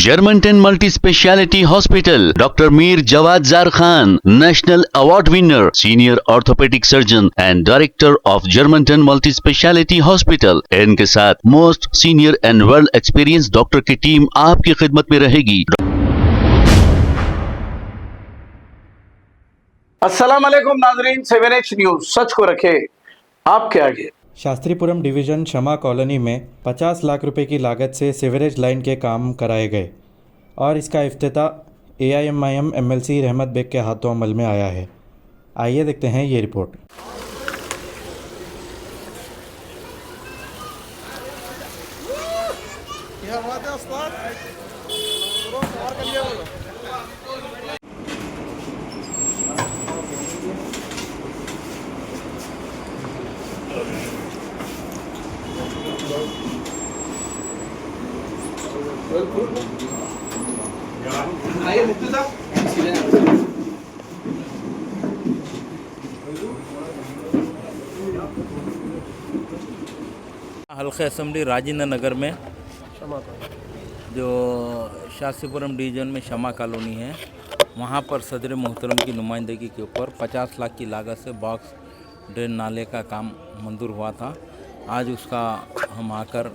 Germanton multi speciality hospital, doctor Mir Jawad Zar Khan, national award winner, senior orthopaedic surgeon and director of Germanton multi speciality hospital. इनके साथ most senior and well experience doctor की team आपकी खिदमत में रहेगी। अस्सलाम वालेकुम नाजरीन, 7H न्यूज सच को रखे आपके आगे। शास्त्रीपुरम डिवीज़न शमा कॉलोनी में 50 लाख रुपए की लागत से सीवरेज लाइन के काम कराए गए और इसका इफ्तिताह AIMIM MLC रहमत बेग के हाथों अमल में आया है। आइए देखते हैं ये रिपोर्ट। हल्का असेंबली राजेंद्र नगर में जो शास्त्रीपुरम डिवीज़न में शमा कॉलोनी है, वहाँ पर सदर मोहतरम की नुमाइंदगी के ऊपर 50 लाख की लागत से बॉक्स ड्रेन नाले का काम मंजूर हुआ था। आज उसका हम आकर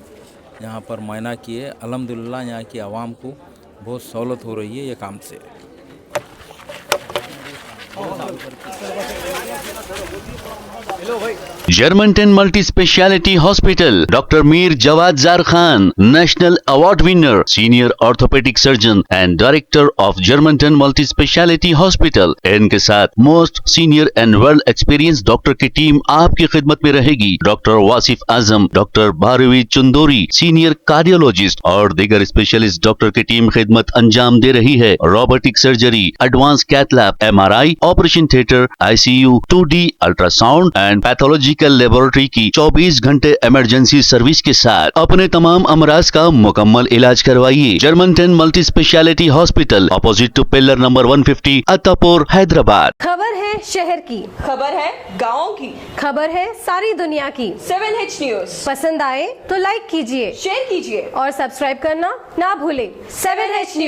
यहाँ पर मुआयना किए। अल्हम्दुलिल्लाह यहाँ की आवाम को बहुत सहूलत हो रही है ये काम से। Germantown multi speciality hospital, doctor Mir Jawad Zar Khan, national award winner, senior orthopaedic surgeon and director of Germanton multi speciality hospital. इनके साथ most senior and well experience doctor की टीम आपकी खिदमत में रहेगी। Doctor Wasif Azam, doctor Bharvi Chandori, senior cardiologist और दीगर स्पेशलिस्ट डॉक्टर की टीम खिदमत अंजाम दे रही है। Robotic surgery, advance cath lab, MRI, operation theatre, ICU, 2D ultrasound and pathological laboratory की 24 घंटे इमरजेंसी सर्विस के साथ अपने तमाम अमराज का मुकम्मल इलाज करवाइए। Germanten multi speciality hospital, opposite to pillar number 150, Attapur, Hyderabad. खबर है शहर की, खबर है गाँव की, खबर है सारी दुनिया की। 7H न्यूज पसंद आए तो लाइक कीजिए, शेयर कीजिए और सब्सक्राइब करना ना भूले। 7H news.